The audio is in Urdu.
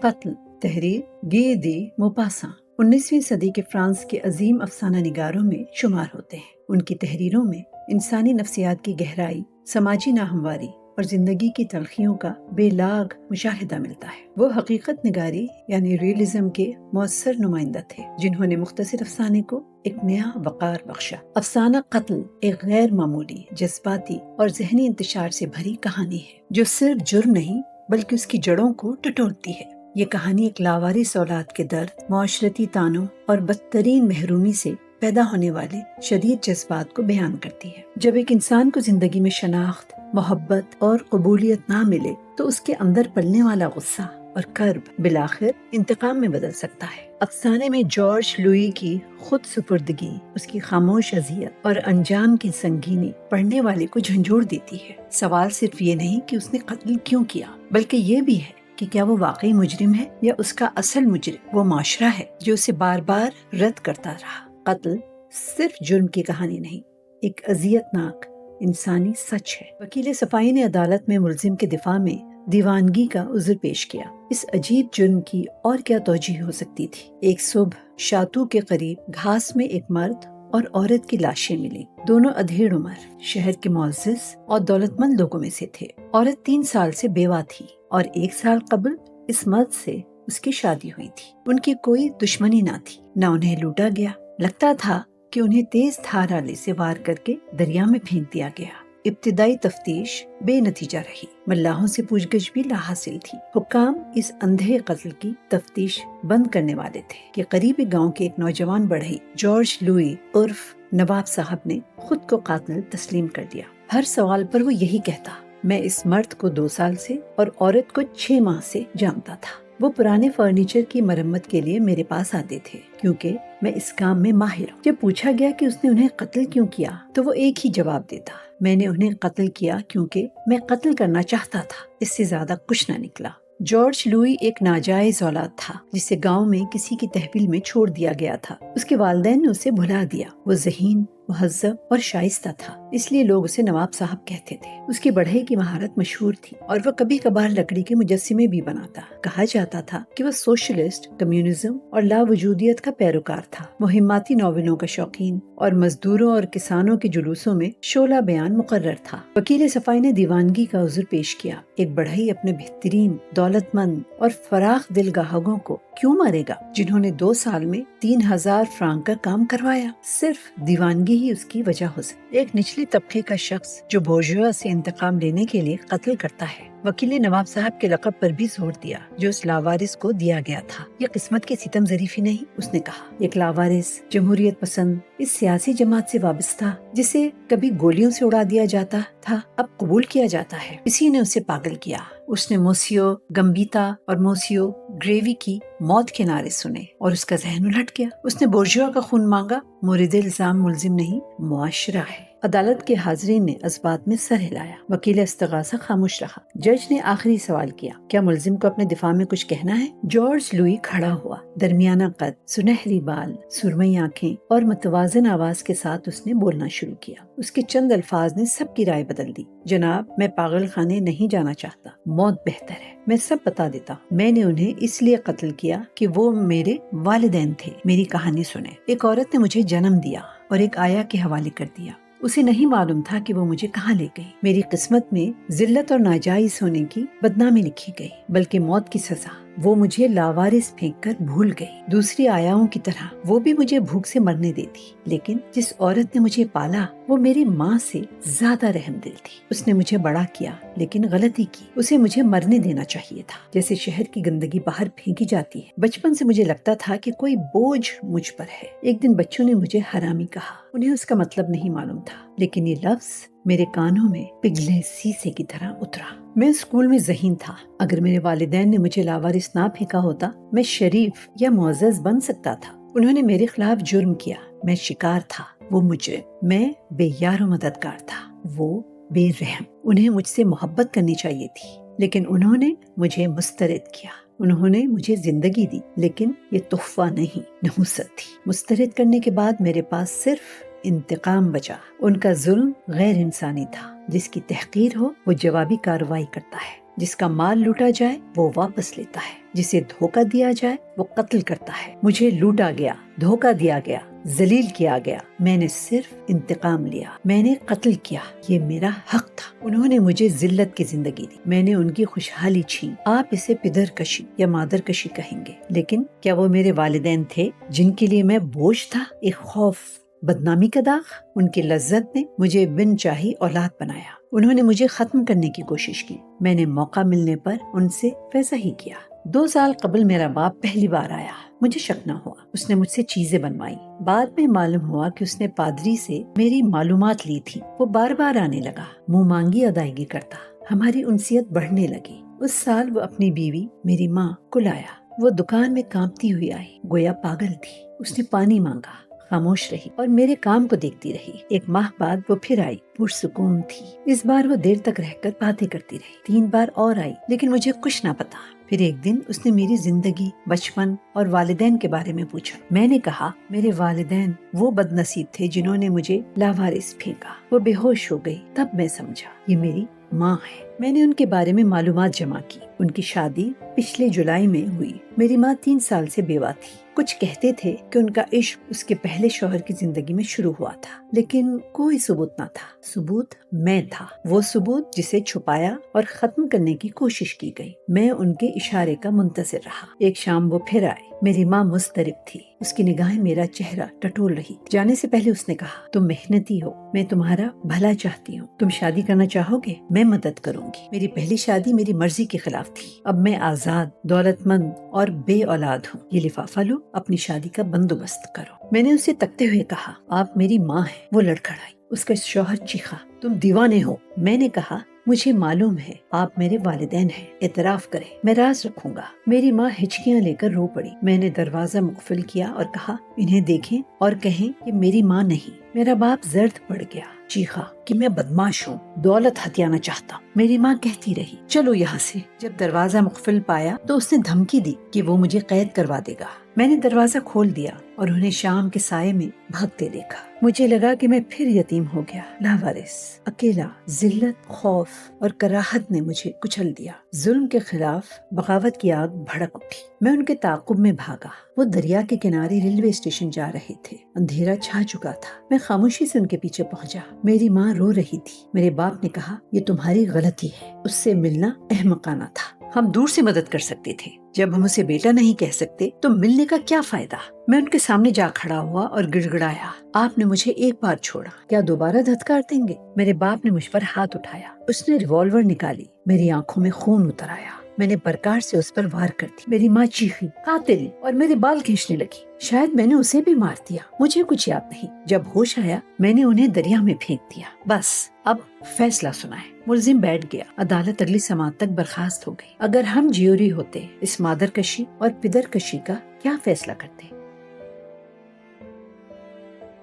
قتل، تحریر گی دی موپاساں 19ویں صدی کے فرانس کے عظیم افسانہ نگاروں میں شمار ہوتے ہیں۔ ان کی تحریروں میں انسانی نفسیات کی گہرائی، سماجی ناہمواری اور زندگی کی تلخیوں کا بے لاگ مشاہدہ ملتا ہے۔ وہ حقیقت نگاری یعنی ریئلزم کے مؤثر نمائندہ تھے، جنہوں نے مختصر افسانے کو ایک نیا وقار بخشا۔ افسانہ قتل ایک غیر معمولی، جذباتی اور ذہنی انتشار سے بھری کہانی ہے، جو صرف جرم نہیں بلکہ اس کی جڑوں کو ٹٹولتی ہے۔ یہ کہانی ایک لاوارث اولاد کے درد، معاشرتی تانوں اور بدترین محرومی سے پیدا ہونے والے شدید جذبات کو بیان کرتی ہے۔ جب ایک انسان کو زندگی میں شناخت، محبت اور قبولیت نہ ملے تو اس کے اندر پلنے والا غصہ اور کرب بالآخر انتقام میں بدل سکتا ہے۔ افسانے میں جارج لوئی کی خود سپردگی، اس کی خاموش اذیت اور انجام کی سنگینی پڑھنے والے کو جھنجھوڑ دیتی ہے۔ سوال صرف یہ نہیں کہ اس نے قتل کیوں کیا، بلکہ یہ بھی ہے کہ کیا وہ واقعی مجرم ہے یا اس کا اصل مجرم وہ معاشرہ ہے جو اسے بار بار رد کرتا رہا۔ قتل صرف جرم کی کہانی نہیں، ایک اذیت ناک انسانی سچ ہے۔ وکیل صفائی نے عدالت میں ملزم کے دفاع میں دیوانگی کا عذر پیش کیا۔ اس عجیب جرم کی اور کیا توجہ ہو سکتی تھی؟ ایک صبح شاتو کے قریب گھاس میں ایک مرد اور عورت کی لاشیں ملی۔ دونوں ادھیڑ عمر، شہر کے معزز اور دولت مند لوگوں میں سے تھے۔ عورت 3 سال سے بیوہ تھی اور 1 سال قبل اس مرد سے اس کی شادی ہوئی تھی۔ ان کی کوئی دشمنی نہ تھی، نہ انہیں لوٹا گیا۔ لگتا تھا کہ انہیں تیز دھار آلے سے وار کر کے دریا میں پھینک دیا گیا۔ ابتدائی تفتیش بے نتیجہ رہی، ملاحوں سے پوچھ گچھ بھی لا حاصل تھی۔ حکام اس اندھے قتل کی تفتیش بند کرنے والے تھے کہ قریبی گاؤں کے ایک نوجوان بڑھئی جارج لوئی عرف نواب صاحب نے خود کو قاتل تسلیم کر دیا۔ ہر سوال پر وہ یہی کہتا، میں اس مرد کو 2 سال سے اور عورت کو 6 ماہ سے جانتا تھا۔ وہ پرانے فرنیچر کی مرمت کے لیے میرے پاس آتے تھے کیونکہ میں اس کام میں ماہر ہوں۔ جب پوچھا گیا کہ اس نے انہیں قتل کیوں کیا تو وہ ایک ہی جواب دیتا، میں نے انہیں قتل کیا کیونکہ میں قتل کرنا چاہتا تھا، اس سے زیادہ کچھ نہ نکلا۔ جارج لوئی ایک ناجائز اولاد تھا جسے گاؤں میں کسی کی تحویل میں چھوڑ دیا گیا تھا۔ اس کے والدین نے اسے بھلا دیا۔ وہ ذہین، مہذب اور شائستہ تھا، اس لیے لوگ اسے نواب صاحب کہتے تھے۔ اس کی بڑھئی کی مہارت مشہور تھی اور وہ کبھی کبھار لکڑی کے مجسمے بھی بناتا۔ کہا جاتا تھا کہ وہ سوشلسٹ، کمیونزم اور لا وجودیت کا پیروکار تھا۔ مہماتی ناولوں کا شوقین اور مزدوروں اور کسانوں کے جلوسوں میں شعلہ بیان مقرر تھا۔ وکیل صفائی نے دیوانگی کا عذر پیش کیا۔ ایک بڑھئی اپنے بہترین، دولت مند اور فراخ دل گاہکوں کو کیوں مارے گا جنہوں نے 2 سال میں 3000 فرانک کا کام کروایا؟ صرف دیوانگی ہی اس کی وجہ ہو سکتی۔ ایک نچلی طبقے کا شخص جو بورژوا سے انتقام لینے کے لیے قتل کرتا ہے۔ وکیل نے نواب صاحب کے لقب پر بھی زور دیا جو اس لاوارث کو دیا گیا تھا۔ یہ قسمت کی ستم ظریفی نہیں، اس نے کہا۔ ایک لاوارث، جمہوریت پسند، اس سیاسی جماعت سے وابستہ جسے کبھی گولیوں سے اڑا دیا جاتا تھا اب قبول کیا جاتا ہے۔ اسی نے اسے پاگل کیا۔ اس نے موسیو گمبیتا اور موسیو گریوی کی موت کے نعرے سنے اور اس کا ذہن الٹ گیا۔ اس نے بورژوا کا خون مانگا۔ مورد الزام ملزم نہیں، معاشرہ ہے۔ عدالت کے حاضرین نے اسبات میں سر ہلایا۔ وکیل استغاثہ خاموش رہا۔ جج نے آخری سوال کیا، کیا ملزم کو اپنے دفاع میں کچھ کہنا ہے؟ جارج لوئی کھڑا ہوا، درمیانہ قد، سنہری بال، سرمئی آنکھیں اور متوازن آواز کے ساتھ اس نے بولنا شروع کیا۔ اس کے چند الفاظ نے سب کی رائے بدل دی۔ جناب، میں پاگل خانے نہیں جانا چاہتا، موت بہتر ہے۔ میں سب بتا دیتا ہوں، میں نے انہیں اس لیے قتل کیا کہ وہ میرے والدین تھے۔ میری کہانی سنیں۔ ایک عورت نے مجھے جنم دیا اور ایک آیا کے حوالے کر دیا۔ اسے نہیں معلوم تھا کہ وہ مجھے کہاں لے گئی۔ میری قسمت میں ذلت اور ناجائز ہونے کی بدنامی لکھی گئی، بلکہ موت کی سزا۔ وہ مجھے لاوارث پھینک کر بھول گئی۔ دوسری آیاؤں کی طرح وہ بھی مجھے بھوک سے مرنے دیتی، لیکن جس عورت نے مجھے پالا وہ میری ماں سے زیادہ رحم دل تھی۔ اس نے مجھے بڑا کیا لیکن غلطی کی۔ اسے مجھے مرنے دینا چاہیے تھا، جیسے شہر کی گندگی باہر پھینکی جاتی ہے۔ بچپن سے مجھے لگتا تھا کہ کوئی بوجھ مجھ پر ہے۔ ایک دن بچوں نے مجھے حرامی کہا۔ انہیں اس کا مطلب نہیں معلوم تھا، لیکن یہ لفظ میرے کانوں میں پگھلے سیسے کی طرح اترا۔ میں اسکول میں ذہین تھا۔ اگر میرے والدین نے مجھے لاوارث نہ پھینکا ہوتا، میں شریف یا معزز بن سکتا تھا۔ انہوں نے میرے خلاف جرم کیا، میں شکار تھا، وہ مجرم۔ میں بے یار و مددگار تھا، وہ بے رحم۔ انہیں مجھ سے محبت کرنی چاہیے تھی، لیکن انہوں نے مجھے مسترد کیا۔ انہوں نے مجھے زندگی دی، لیکن یہ تحفہ نہیں، نحوست تھی۔ مسترد کرنے کے بعد میرے پاس صرف انتقام بچا۔ ان کا ظلم غیر انسانی تھا۔ جس کی تحقیر ہو وہ جوابی کارروائی کرتا ہے۔ جس کا مال لوٹا جائے وہ واپس لیتا ہے، جسے دھوکہ دیا جائے وہ قتل کرتا ہے۔ مجھے لوٹا گیا، دھوکہ دیا گیا، ذلیل کیا گیا، میں نے صرف انتقام لیا، میں نے قتل کیا، یہ میرا حق تھا۔ انہوں نے مجھے ذلت کی زندگی دی، میں نے ان کی خوشحالی چھین۔ آپ اسے پدر کشی یا مادر کشی کہیں گے، لیکن کیا وہ میرے والدین تھے جن کے لیے میں بوجھ تھا، ایک خوف، بدنامی کا داغ؟ ان کی لذت نے مجھے بن چاہی اولاد بنایا۔ انہوں نے مجھے ختم کرنے کی کوشش کی، میں نے موقع ملنے پر ان سے ویسا ہی کیا۔ 2 سال قبل میرا باپ پہلی بار آیا، مجھے شک نہ ہوا، اس نے مجھ سے چیزیں بنوائی۔ بعد میں معلوم ہوا کہ اس نے پادری سے میری معلومات لی تھی۔ وہ بار بار آنے لگا، منہ مانگی ادائیگی کرتا، ہماری انسیت بڑھنے لگی۔ اس سال وہ اپنی بیوی میری ماں کو لایا، وہ دکان میں کانپتی ہوئی آئی، گویا پاگل تھی۔ اس نے پانی مانگا، خاموش رہی اور میرے کام کو دیکھتی رہی۔ 1 ماہ بعد وہ پھر آئی، پرسکون تھی۔ اس بار وہ دیر تک رہ کر باتیں کرتی رہی۔ 3 بار اور آئی، لیکن مجھے کچھ نہ پتا۔ پھر ایک دن اس نے میری زندگی، بچپن اور والدین کے بارے میں پوچھا۔ میں نے کہا میرے والدین وہ بد نصیب تھے جنہوں نے مجھے لاوارث پھینکا۔ وہ بے ہوش ہو گئی، تب میں سمجھا یہ میری ماں ہے۔ میں نے ان کے بارے میں معلومات جمع کی۔ ان کی شادی پچھلے جولائی میں ہوئی۔ میری ماں 3 سال سے بیوہ تھی۔ کچھ کہتے تھے کہ ان کا عشق اس کے پہلے شوہر کی زندگی میں شروع ہوا تھا، لیکن کوئی ثبوت نہ تھا۔ ثبوت میں تھا، وہ ثبوت جسے چھپایا اور ختم کرنے کی کوشش کی گئی۔ میں ان کے اشارے کا منتظر رہا۔ ایک شام وہ پھر آئے۔ میری ماں مضطرب تھی، اس کی نگاہیں میرا چہرہ ٹٹول رہی۔ جانے سے پہلے اس نے کہا، تم محنتی ہو، میں تمہارا بھلا چاہتی ہوں، تم شادی کرنا چاہو گے، میں مدد کروں گی۔ میری پہلی شادی میری مرضی کے خلاف تھی، اب میں آزاد، دولت مند اور بے اولاد ہوں۔ یہ لفافہ لو، اپنی شادی کا بندوبست کرو۔ میں نے اسے تکتے ہوئے کہا، آپ میری ماں ہیں۔ وہ لڑکھڑائی۔ اس کا شوہر چیخا، تم دیوانے ہو۔ میں نے کہا، مجھے معلوم ہے آپ میرے والدین ہیں، اعتراف کریں، میں راز رکھوں گا۔ میری ماں ہچکیاں لے کر رو پڑی۔ میں نے دروازہ مقفل کیا اور کہا، انہیں دیکھیں اور کہیں کہ میری ماں نہیں۔ میرا باپ زرد پڑ گیا، چیخا کہ میں بدماش ہوں، دولت ہتھیانا چاہتا ہوں۔ میری ماں کہتی رہی، چلو یہاں سے۔ جب دروازہ مقفل پایا تو اس نے دھمکی دی کہ وہ مجھے قید کروا دے گا۔ میں نے دروازہ کھول دیا اور انہیں شام کے سائے میں بھاگتے دیکھا۔ مجھے لگا کہ میں پھر یتیم ہو گیا، لاوارث، اکیلا۔ ذلت، خوف اور کراہت نے مجھے کچل دیا۔ ظلم کے خلاف بغاوت کی آگ بھڑک اٹھی۔ میں ان کے تعاقب میں بھاگا۔ وہ دریا کے کنارے ریلوے اسٹیشن جا رہے تھے۔ اندھیرا چھا چکا تھا۔ میں خاموشی سے ان کے پیچھے پہنچا۔ میری ماں رو رہی تھی۔ میرے باپ نے کہا، یہ تمہاری غلطی ہے، اس سے ملنا احمقانہ تھا، ہم دور سے مدد کر سکتے تھے۔ جب ہم اسے بیٹا نہیں کہہ سکتے تو ملنے کا کیا فائدہ؟ میں ان کے سامنے جا کھڑا ہوا اور گڑ گڑایا، آپ نے مجھے ایک بار چھوڑا، کیا دوبارہ دھتکار دیں گے؟ میرے باپ نے مجھ پر ہاتھ اٹھایا۔ اس نے ریوالور نکالی، میری آنکھوں میں خون اتر آیا۔ میں نے پرکار سے اس پر وار کر دی۔ میری ماں چیخی، قاتل، اور میرے بال کھینچنے لگی۔ شاید میں نے اسے بھی مار دیا، مجھے کچھ یاد نہیں۔ جب ہوش آیا میں نے انہیں دریا میں پھینک دیا۔ بس اب فیصلہ سنائے۔ ملزم بیٹھ گیا۔ عدالت اگلی سماعت تک برخاست ہو گئی۔ اگر ہم جیوری ہوتے، اس مادر کشی اور پدر کشی کا کیا فیصلہ کرتے؟